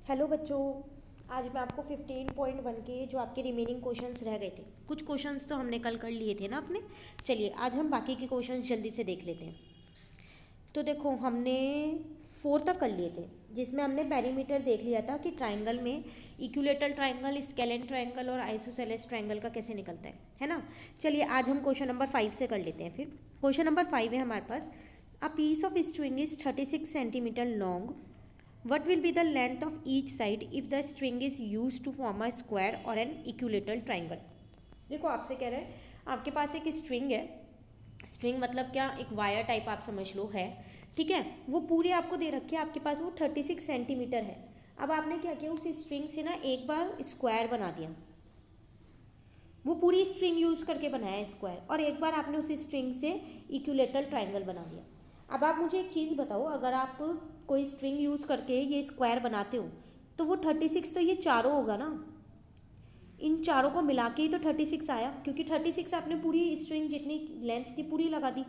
Hello बच्चों, आज मैं आपको 15.1 के जो आपके रिमेनिंग क्वेश्चंस रह गए थे, कुछ क्वेश्चंस तो हमने कल कर लिए थे ना अपने। चलिए आज हम बाकी के क्वेश्चंस जल्दी से देख लेते हैं। तो देखो हमने 4 तक कर लिए थे, जिसमें हमने पेरीमीटर देख लिया था कि ट्राइंगल में इक्विलेटरल ट्राइंगल, स्केलेन ट्राइंगल और आइसोसेलेस ट्राइंगल का कैसे निकलता है ना। चलिए आज हम क्वेश्चन नंबर 5 से कर लेते हैं। फिर क्वेश्चन नंबर 5 है हमारे पास, a piece of string is 36 centimetre long. What will be the length of each side if the string is used to form a square or an equilateral triangle? देखो आपसे कह रहे हैं आपके पास एक स्ट्रिंग है। स्ट्रिंग मतलब क्या, एक वायर टाइप आप समझ लो है, ठीक है। वो पूरी आपको दे रखी है, आपके पास वो 36 सेंटीमीटर है। अब आपने क्या किया, उस स्ट्रिंग से ना एक बार स्क्वायर बना दिया। वो पूरी स्ट्रिंग यूज करके बनाया स्क्वायर, और एक बार आपने उस स्ट्रिंग से इक्विलेटरल ट्राइंगल बना दिया। अब आप मुझे एक चीज़ बताओ, अगर आप कोई स्ट्रिंग यूज़ करके ये स्क्वायर बनाते हो तो वो 36 तो ये चारों होगा ना, इन चारों को मिला के ही तो 36 आया, क्योंकि 36 आपने पूरी स्ट्रिंग जितनी लेंथ थी पूरी लगा दी।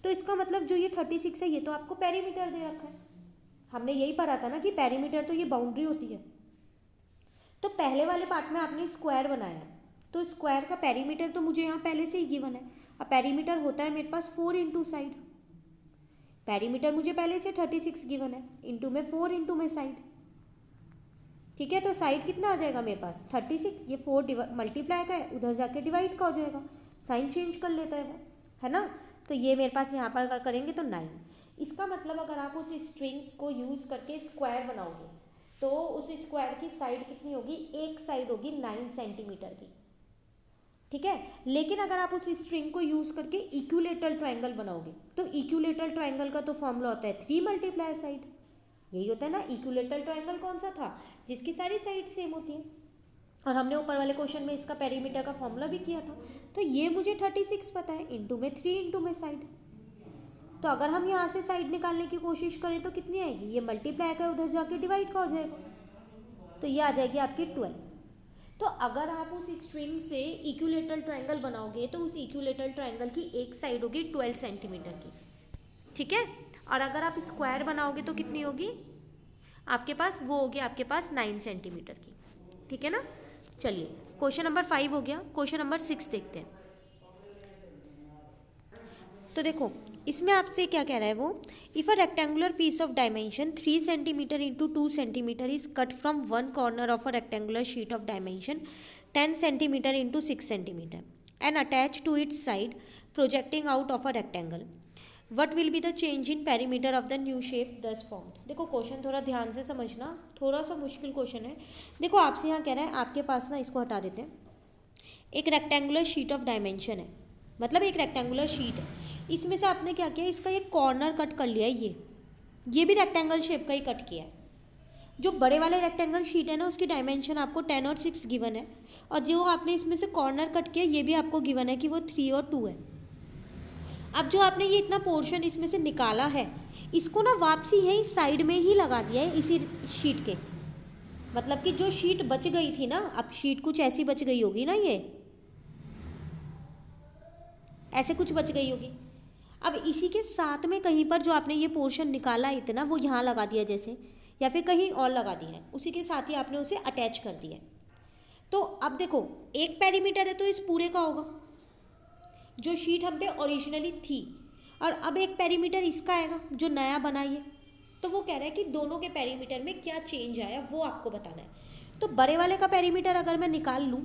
तो इसका मतलब जो ये 36 है ये तो आपको पेरीमीटर दे रखा है। हमने यही पढ़ा था ना कि पेरीमीटर तो ये बाउंड्री होती है। तो पहले वाले पार्ट में आपने स्क्वायर बनाया, तो स्क्वायर का पेरीमीटर तो मुझे यहाँ पहले से ही गिवन है। अब पेरीमीटर होता है मेरे पास 4 इंटू साइड। पेरीमीटर मुझे पहले से 36 गिवन है, इंटू में 4 इंटू में साइड, ठीक है। तो साइड कितना आ जाएगा मेरे पास 36, ये 4 मल्टीप्लाई का है, उधर जाके डिवाइड का हो जाएगा, साइन चेंज कर लेता है वो, है ना। तो ये मेरे पास यहाँ पर करेंगे तो 9। इसका मतलब अगर आप उस स्ट्रिंग को यूज़ करके स्क्वायर बनाओगे तो उस स्क्वायर की साइड कितनी होगी, एक साइड होगी 9 सेंटीमीटर की, ठीक है। लेकिन अगर आप उस स्ट्रिंग को यूज करके इक्विलेटरल ट्राइंगल बनाओगे तो इक्विलेटरल ट्राइंगल का तो फॉर्मूला होता है 3 मल्टीप्लाई साइड। यही होता है ना, इक्विलेटरल ट्राइंगल कौन सा था, जिसकी सारी साइड सेम होती है। और हमने ऊपर वाले क्वेश्चन में इसका पेरीमीटर का फॉर्मूला भी किया था। तो ये मुझे 36 पता है, इंटू में 3 इंटू में साइड। तो अगर हम यहाँ से साइड निकालने की कोशिश करें तो कितनी आएगी, ये मल्टीप्लाई का उधर जाके डिवाइड का हो जाएगा, तो ये आ जाएगी आपकी 12। तो अगर आप उस स्ट्रिंग से इक्विलेटरल ट्राइंगल बनाओगे तो उस इक्विलेटरल ट्राइंगल की एक साइड होगी 12 सेंटीमीटर की, ठीक है। और अगर आप स्क्वायर बनाओगे तो कितनी होगी आपके पास, वो होगी आपके पास 9 सेंटीमीटर की, ठीक है ना। चलिए क्वेश्चन नंबर 5 हो गया। क्वेश्चन नंबर 6 देखते हैं। तो देखो इसमें आपसे क्या कह रहा है वो, if a rectangular piece of dimension 3 centimeter into 2 centimeter is cut from one corner of a rectangular sheet of dimension 10 centimeter into 6 centimeter and attach to its side projecting out of a rectangle, what will be the change in perimeter of the new shape thus formed. देखो question थोड़ा ध्यान से समझना, थोड़ा सा मुश्किल question है। देखो आपसे यहाँ कह रहा है, आपके पास ना, इसको हटा देते हैं, एक रेक्टेंगुलर शीट ऑफ डायमेंशन है, मतलब एक रेक्टेंगुलर शीट है। इसमें से आपने क्या किया, इसका एक कॉर्नर कट कर लिया है, ये भी रेक्टेंगल शेप का ही कट किया है। जो बड़े वाले रेक्टेंगल शीट है ना, उसकी डायमेंशन आपको 10 और 6 गिवन है, और जो आपने इसमें से कॉर्नर कट किया ये भी आपको गिवन है कि वो 3 और 2 है। अब जो आपने ये इतना पोर्शन इसमें से निकाला है, इसको ना वापसी यहीं साइड में ही लगा दिया है इसी शीट के, मतलब कि जो शीट बच गई थी ना, अब शीट कुछ ऐसी बच गई होगी ना, ये ऐसे कुछ बच गई होगी। अब इसी के साथ में कहीं पर जो आपने ये पोर्शन निकाला इतना, वो यहाँ लगा दिया जैसे, या फिर कहीं और लगा दिया है, उसी के साथ ही आपने उसे अटैच कर दिया है। तो अब देखो एक पेरीमीटर है तो इस पूरे का होगा जो शीट हम पे ओरिजिनली थी, और अब एक पेरीमीटर इसका आएगा जो नया बनाइए। तो वो कह रहा है कि दोनों के पेरीमीटर में क्या चेंज आया वो आपको बताना है। तो बड़े वाले का पेरीमीटर अगर मैं निकाल लूँ,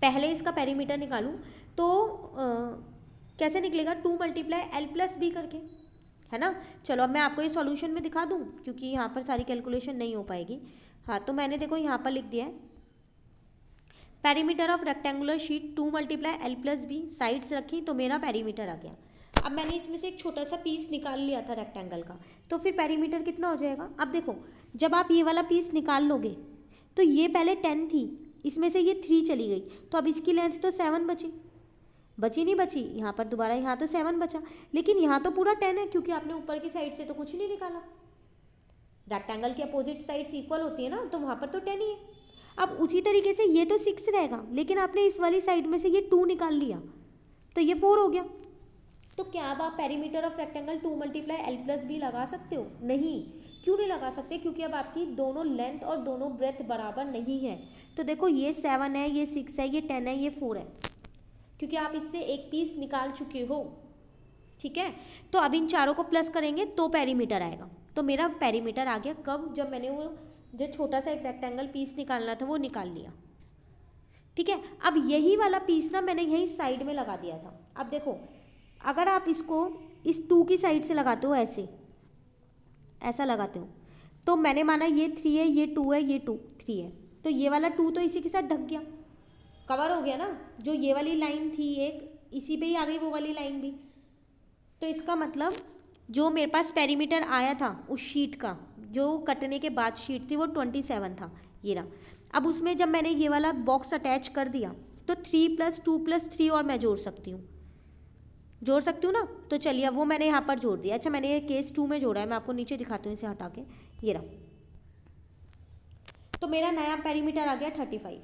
पहले इसका पेरीमीटर निकालूँ तो कैसे निकलेगा, 2 मल्टीप्लाई एल प्लस बी करके, है ना। चलो अब मैं आपको ये सॉल्यूशन में दिखा दूँ, क्योंकि यहाँ पर सारी कैलकुलेशन नहीं हो पाएगी। हाँ तो मैंने देखो यहाँ पर लिख दिया है, perimeter of rectangular sheet 2 multiply L plus B, sides रखी तो मेरा पेरीमीटर आ गया। अब मैंने इसमें से एक छोटा सा पीस निकाल लिया था रेक्टेंगल का, तो फिर पेरीमीटर कितना हो जाएगा। अब देखो जब आप ये वाला पीस निकाल लोगे तो ये पहले 10 थी, इसमें से ये 3 चली गई, तो अब इसकी लेंथ तो 7 बची नहीं बची, यहाँ पर दोबारा यहाँ तो 7 बचा, लेकिन यहाँ तो पूरा 10 है, क्योंकि आपने ऊपर की साइड से तो कुछ नहीं निकाला। रेक्टेंगल की अपोजिट साइड्स इक्वल होती है ना, तो वहाँ पर तो 10 ही है। अब उसी तरीके से ये तो 6 रहेगा, लेकिन आपने इस वाली साइड में से ये 2 निकाल लिया तो ये 4 हो गया। तो क्या अब आप perimeter of rectangle 2 multiply L plus B लगा सकते हो, नहीं, क्यों नहीं लगा सकते? क्योंकि अब आपकी दोनों लेंथ और दोनों ब्रेथ बराबर नहीं है। तो देखो ये 7 है, ये 6 है, ये 10 है, ये 4 है, क्योंकि आप इससे एक पीस निकाल चुके हो। ठीक है, तो अब इन चारों को प्लस करेंगे तो पेरीमीटर आएगा। तो मेरा पेरीमीटर आ गया कब? जब मैंने वो जो छोटा सा एक रेक्टेंगल पीस निकालना था वो निकाल लिया। ठीक है, अब यही वाला पीस ना मैंने यहीं साइड में लगा दिया था। अब देखो, अगर आप इसको इस 2 की साइड से लगाते हो, ऐसा लगाते हो, तो मैंने माना ये 3 है, ये 2 है, ये 3 है, तो ये वाला 2 तो इसी के साथ ढक गया, कवर हो गया ना। जो ये वाली लाइन थी एक, इसी पे ही आ गई वो वाली लाइन भी। तो इसका मतलब जो मेरे पास पेरीमीटर आया था उस शीट का, जो कटने के बाद शीट थी, वो 27 था, ये रहा। अब उसमें जब मैंने ये वाला बॉक्स अटैच कर दिया तो 3 + 2 + 3 और मैं जोड़ सकती हूँ ना। तो चलिए, अब वो मैंने यहाँ पर जोड़ दिया। अच्छा, मैंने ये केस 2 में जोड़ा है, मैं आपको नीचे दिखाती हूँ इसे हटा के, ये रहा। तो मेरा नया पेरीमीटर आ गया 35।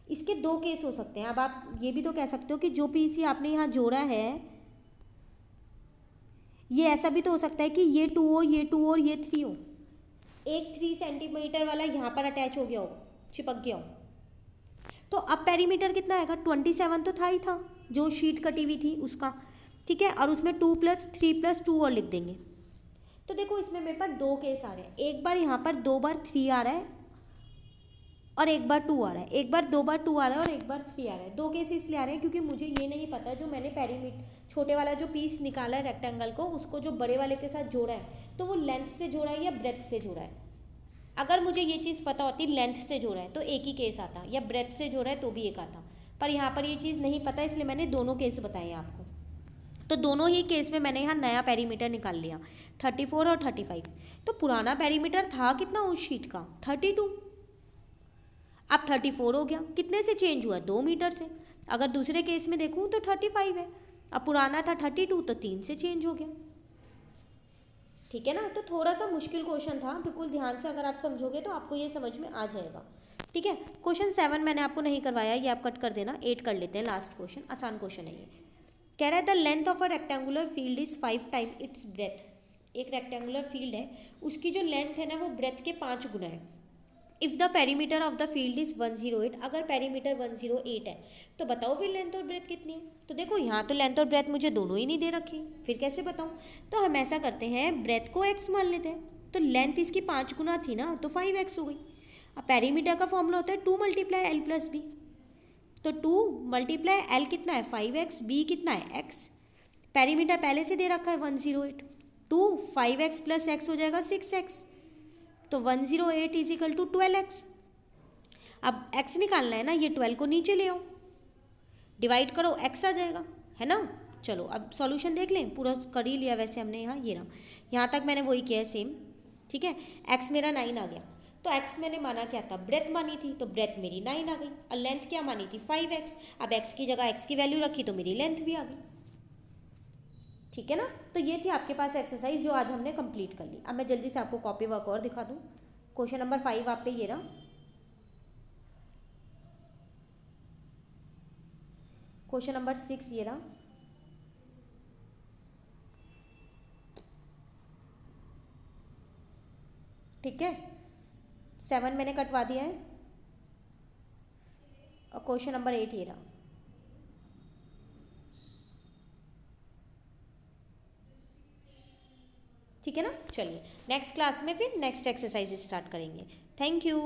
इसके 2 केस हो सकते हैं। अब आप ये भी तो कह सकते हो कि जो पीस ही आपने यहाँ जोड़ा है, ये ऐसा भी तो हो सकता है कि ये 2 हो, ये 2 और ये 3 हो। एक 3 सेंटीमीटर वाला यहाँ पर अटैच हो गया हो, चिपक गया हो, तो अब पेरीमीटर कितना आएगा? 27 तो था ही था जो शीट कटी हुई थी उसका। ठीक है, और उसमें 2 + 3 + 2 और लिख देंगे। तो देखो, इसमें मेरे पास 2 केस आ रहे हैं। एक बार यहाँ पर 2 बार 3 आ रहा है और एक बार 2 आ रहा है, एक बार 2 बार 2 आ रहा है और एक बार 3 आ रहा है। 2 केस इसलिए आ रहे हैं क्योंकि मुझे ये नहीं पता जो मैंने पेरीमीटर छोटे वाला जो पीस निकाला है रेक्टेंगल को, उसको जो बड़े वाले के साथ जोड़ा है, तो वो लेंथ से जोड़ा है या ब्रेथ से जोड़ा है। अगर मुझे ये चीज़ पता होती लेंथ से जोड़ा है तो एक ही केस आता, या ब्रेथ से जोड़ा है तो भी एक आता, पर यहाँ पर ये चीज़ नहीं पता, इसलिए मैंने दोनों केस बताए आपको। तो दोनों ही केस में मैंने यहाँ नया पेरीमीटर निकाल लिया, 34 और 35। तो पुराना पेरीमीटर था कितना उस शीट का? 32। अब 34 हो गया, कितने से चेंज हुआ? 2 मीटर से। अगर दूसरे केस में देखूँ तो 35 है, अब पुराना था 32, तो 3 से चेंज हो गया। ठीक है ना, तो थोड़ा सा मुश्किल क्वेश्चन था, बिल्कुल ध्यान से अगर आप समझोगे तो आपको ये समझ में आ जाएगा। ठीक है, क्वेश्चन 7 मैंने आपको नहीं करवाया, ये आप कट कर देना। 8 कर लेते हैं, लास्ट क्वेश्चन, आसान क्वेश्चन है ये। कह रहा है the length of a rectangular field is 5 time it's breath. एक रेक्टेंगुलर फील्ड है, उसकी जो लेंथ है ना वो ब्रेथ के 5 गुना है। If the perimeter of the field is 108, अगर पेरीमीटर 108 है तो बताओ फिर लेंथ और ब्रेथ कितनी है। तो देखो, यहाँ तो लेंथ और ब्रेथ मुझे दोनों ही नहीं दे रखी, फिर कैसे बताऊँ? तो हम ऐसा करते हैं, ब्रेथ को x मान लेते हैं। तो लेंथ इसकी 5 गुना थी ना, तो 5x हो गई। अब पेरीमीटर का फॉर्मूला होता है 2 × L + B। तो 2 × L कितना है? 5x, B कितना है? x। पेरीमीटर पहले से दे रखा है 108, 2 5x + x हो जाएगा 6x। तो 108 = 12x। अब x निकालना है ना, ये 12 को नीचे ले आओ, डिवाइड करो, x आ जाएगा, है ना। चलो अब सॉल्यूशन देख लें, पूरा कर ही लिया वैसे हमने यहाँ तक मैंने वही किया है सेम। ठीक है, x मेरा 9 आ गया, तो x मैंने माना क्या था? ब्रेथ मानी थी, तो ब्रेथ मेरी 9 आ गई, और लेंथ क्या मानी थी? 5x। अब x की जगह x की वैल्यू रखी तो मेरी लेंथ भी आ गई। ठीक है ना, तो ये थी आपके पास एक्सरसाइज जो आज हमने कंप्लीट कर ली। अब मैं जल्दी से आपको कॉपी वर्क और दिखा दूँ। क्वेश्चन नंबर 5 आप पे ये रहा, क्वेश्चन नंबर 6 ये रहा, ठीक है। 7 मैंने कटवा दिया है, और क्वेश्चन नंबर 8 ये रहा। ठीक है ना, चलिए नेक्स्ट क्लास में फिर नेक्स्ट एक्सरसाइज स्टार्ट करेंगे। Thank you.